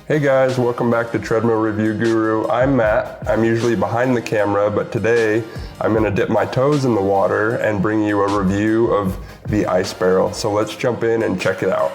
Hey guys, welcome back to Treadmill Review Guru. I'm Matt. I'm usually behind the camera, but today I'm gonna dip my toes in the water and bring you a review of the ice barrel. So let's jump in and check it out.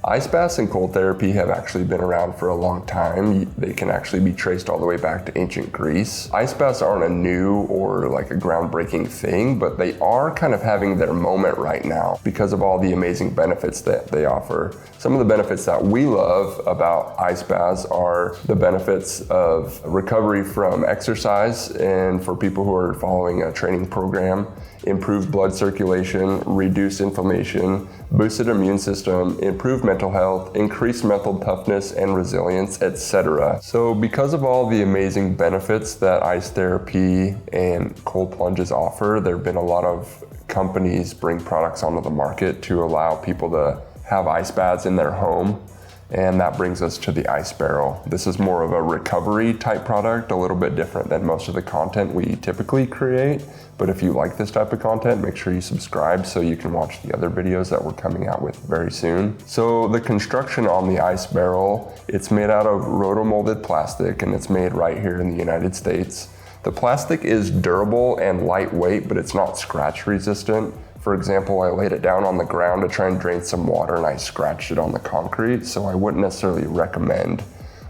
Ice baths and cold therapy have actually been around for a long time. They can actually be traced all the way back to ancient Greece. Ice baths aren't a new or like a groundbreaking thing, but they are kind of having their moment right now because of all the amazing benefits that they offer. Some of the benefits that we love about ice baths are the benefits of recovery from exercise and for people who are following a training program, improved blood circulation, reduced inflammation, boosted immune system, improved mental health, increased mental toughness and resilience, etc. So because of all the amazing benefits that ice therapy and cold plunges offer, there have been a lot of companies bring products onto the market to allow people to have ice baths in their home. And that brings us to the ice barrel. This is more of a recovery type product, a little bit different than most of the content we typically create. But if you like this type of content, make sure you subscribe so you can watch the other videos that we're coming out with very soon. So the construction on the ice barrel, it's made out of rotomolded plastic and it's made right here in the United States. The plastic is durable and lightweight, but it's not scratch resistant. For example, I laid it down on the ground to try and drain some water and I scratched it on the concrete, so I wouldn't necessarily recommend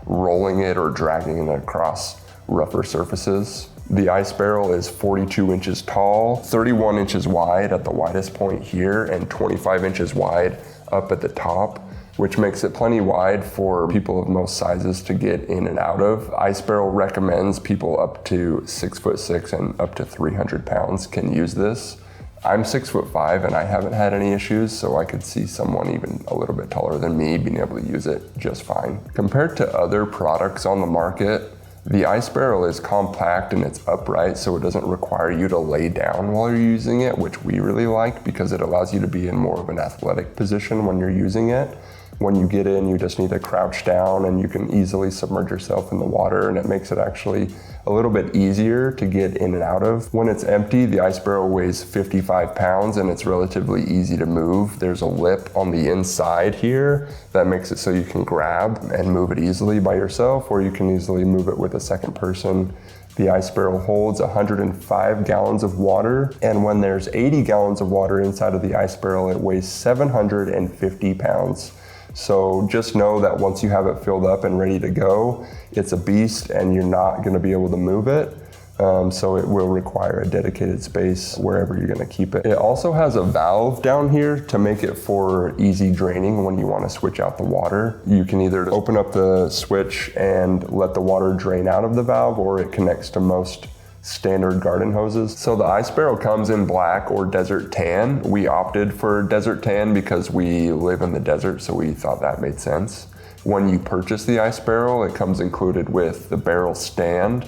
rolling it or dragging it across rougher surfaces. The ice barrel is 42 inches tall, 31 inches wide at the widest point here, and 25 inches wide up at the top, which makes it plenty wide for people of most sizes to get in and out of. Ice Barrel recommends people up to 6'6" and up to 300 pounds can use this. I'm 6'5" and I haven't had any issues, so I could see someone even a little bit taller than me being able to use it just fine. Compared to other products on the market, the ice barrel is compact and it's upright, so it doesn't require you to lay down while you're using it, which we really like because it allows you to be in more of an athletic position when you're using it. When you get in, you just need to crouch down and you can easily submerge yourself in the water, and it makes it actually a little bit easier to get in and out of. When it's empty, the ice barrel weighs 55 pounds and it's relatively easy to move. There's a lip on the inside here that makes it so you can grab and move it easily by yourself, or you can easily move it with a second person. The ice barrel holds 105 gallons of water, and when there's 80 gallons of water inside of the ice barrel, it weighs 750 pounds. So just know that once you have it filled up and ready to go, it's a beast and you're not gonna be able to move it. So it will require a dedicated space wherever you're gonna keep it. It also has a valve down here to make it for easy draining when you wanna switch out the water. You can either open up the switch and let the water drain out of the valve, or it connects to most standard garden hoses. So the ice barrel comes in black or desert tan. We opted for desert tan because we live in the desert, so we thought that made sense. When you purchase the ice barrel, it comes included with the barrel stand,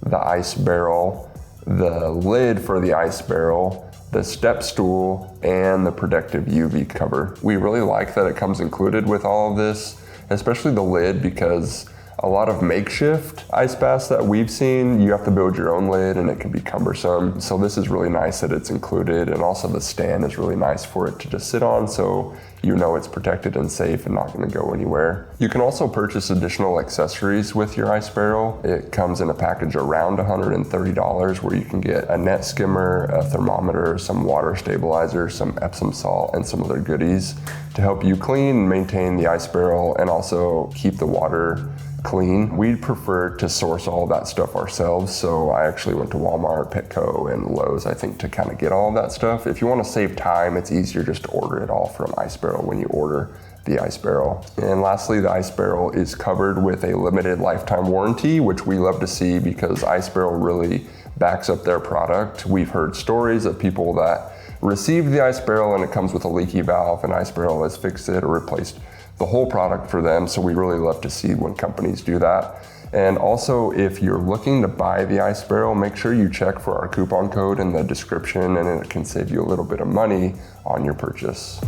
the ice barrel, the lid for the ice barrel, the step stool, and the protective UV cover. We really like that it comes included with all of this, especially the lid, because a lot of makeshift ice baths that we've seen, you have to build your own lid and it can be cumbersome. So this is really nice that it's included, and also the stand is really nice for it to just sit on, so you know it's protected and safe and not gonna go anywhere. You can also purchase additional accessories with your ice barrel. It comes in a package around $130 where you can get a net skimmer, a thermometer, some water stabilizer, some Epsom salt, and some other goodies to help you clean and maintain the ice barrel and also keep the water clean. We'd prefer to source all of that stuff ourselves, so I actually went to Walmart, Petco, and Lowe's, I think, to kind of get all of that stuff. If you want to save time, it's easier just to order it all from Ice Barrel when you order the ice barrel. And lastly, the ice barrel is covered with a limited lifetime warranty, which we love to see because Ice Barrel really backs up their product. We've heard stories of people that received the ice barrel and it comes with a leaky valve, and Ice Barrel has fixed it or replaced the whole product for them, so we really love to see when companies do that. And also, if you're looking to buy the ice barrel, make sure you check for our coupon code in the description, and it can save you a little bit of money on your purchase.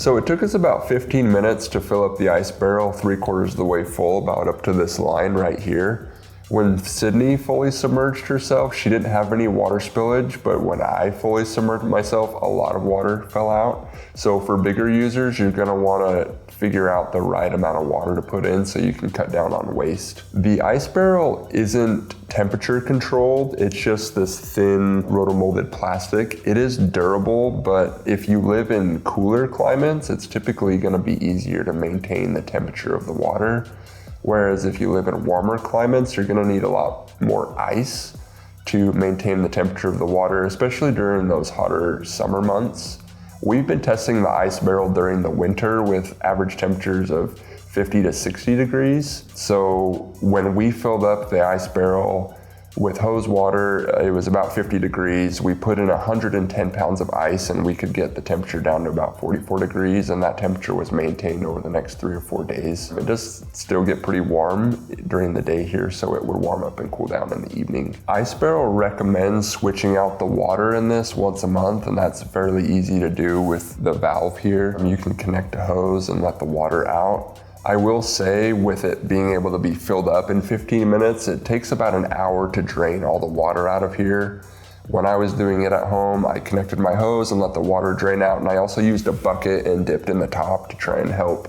So it took us about 15 minutes to fill up the ice barrel, 3/4 of the way full, about up to this line right here. When Sydney fully submerged herself, she didn't have any water spillage, but when I fully submerged myself, a lot of water fell out. So for bigger users, you're gonna wanna figure out the right amount of water to put in so you can cut down on waste. The ice barrel isn't temperature controlled, it's just this thin rotomolded plastic. It is durable, but if you live in cooler climates, it's typically gonna be easier to maintain the temperature of the water. Whereas if you live in warmer climates, you're gonna need a lot more ice to maintain the temperature of the water, especially during those hotter summer months. We've been testing the ice barrel during the winter with average temperatures of 50 to 60 degrees. So when we filled up the ice barrel with hose water, it was about 50 degrees. We put in 110 pounds of ice and we could get the temperature down to about 44 degrees, and that temperature was maintained over the next 3 or 4 days. It does still get pretty warm during the day here, so it would warm up and cool down in the evening. Ice barrel recommends switching out the water in this once a month, and that's fairly easy to do with the valve here. You can connect a hose and let the water out. I will say, with it being able to be filled up in 15 minutes, it takes about an hour to drain all the water out of here. When I was doing it at home, I connected my hose and let the water drain out, and I also used a bucket and dipped in the top to try and help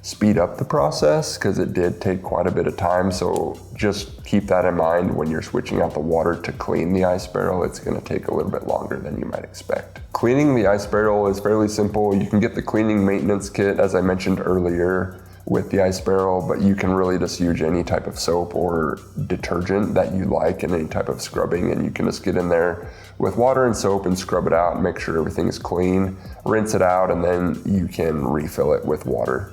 speed up the process, because it did take quite a bit of time. So just keep that in mind when you're switching out the water to clean the ice barrel. It's gonna take a little bit longer than you might expect. Cleaning the ice barrel is fairly simple. You can get the cleaning maintenance kit, as I mentioned earlier, with the ice barrel, but you can really just use any type of soap or detergent that you like and any type of scrubbing, and you can just get in there with water and soap and scrub it out and make sure everything is clean, rinse it out, and then you can refill it with water.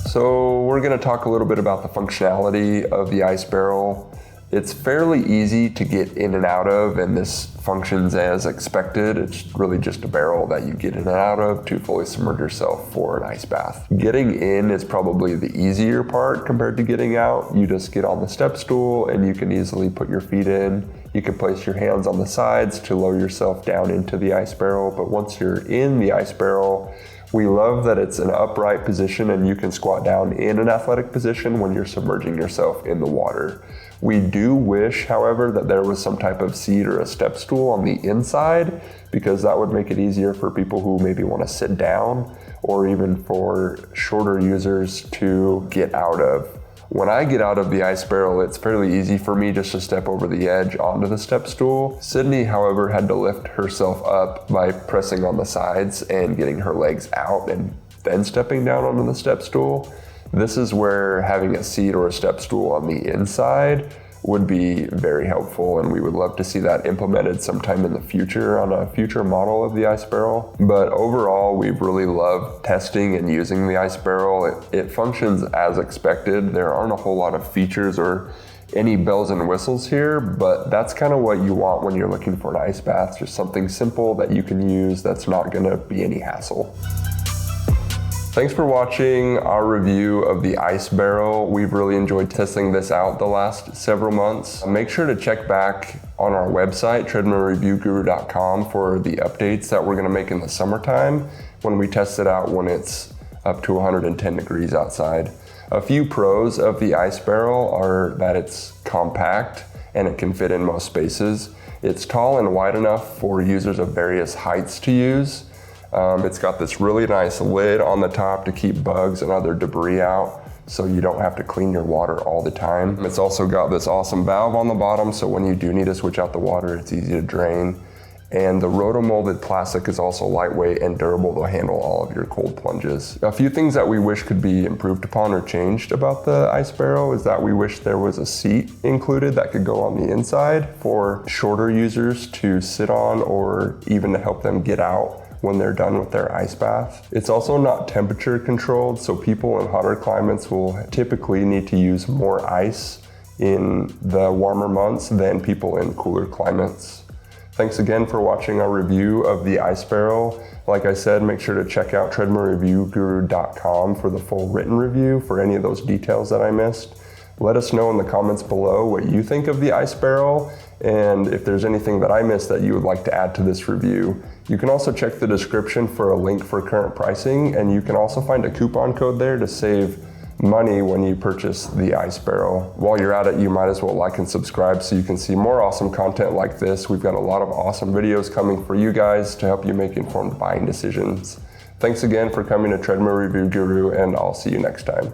So we're gonna talk a little bit about the functionality of the ice barrel. It's fairly easy to get in and out of, and this functions as expected. It's really just a barrel that you get in and out of to fully submerge yourself for an ice bath. Getting in is probably the easier part compared to getting out. You just get on the step stool and you can easily put your feet in. You can place your hands on the sides to lower yourself down into the ice barrel, but once you're in the ice barrel, we love that it's an upright position and you can squat down in an athletic position when you're submerging yourself in the water. We do wish, however, that there was some type of seat or a step stool on the inside, because that would make it easier for people who maybe want to sit down, or even for shorter users to get out of. When I get out of the ice barrel, it's fairly easy for me just to step over the edge onto the step stool. Sydney, however, had to lift herself up by pressing on the sides and getting her legs out and then stepping down onto the step stool. This is where having a seat or a step stool on the inside would be very helpful, and we would love to see that implemented sometime in the future on a future model of the ice barrel. But overall, we've really loved testing and using the ice barrel. It functions as expected. There aren't a whole lot of features or any bells and whistles here, but that's kind of what you want when you're looking for an ice bath, just something simple that you can use that's not gonna be any hassle. Thanks for watching our review of the ice barrel. We've really enjoyed testing this out the last several months. Make sure to check back on our website, treadmillreviewguru.com, for the updates that we're gonna make in the summertime when we test it out when it's up to 110 degrees outside. A few pros of the ice barrel are that it's compact and it can fit in most spaces. It's tall and wide enough for users of various heights to use. It's got this really nice lid on the top to keep bugs and other debris out, so you don't have to clean your water all the time. It's also got this awesome valve on the bottom, so when you do need to switch out the water, it's easy to drain. And the rotomolded plastic is also lightweight and durable to handle all of your cold plunges. A few things that we wish could be improved upon or changed about the ice barrel is that we wish there was a seat included that could go on the inside for shorter users to sit on, or even to help them get out when they're done with their ice bath. It's also not temperature controlled, so people in hotter climates will typically need to use more ice in the warmer months than people in cooler climates. Thanks again for watching our review of the ice barrel. Like I said, make sure to check out treadmillreviewguru.com for the full written review for any of those details that I missed. Let us know in the comments below what you think of the ice barrel, and if there's anything that I missed that you would like to add to this review, You can also check the description for a link for current pricing, and you can also find a coupon code there to save money when you purchase the ice barrel. While you're at it, you might as well like and subscribe so you can see more awesome content like this. We've got a lot of awesome videos coming for you guys to help you make informed buying decisions. Thanks again for coming to Treadmill Review Guru, and I'll see you next time.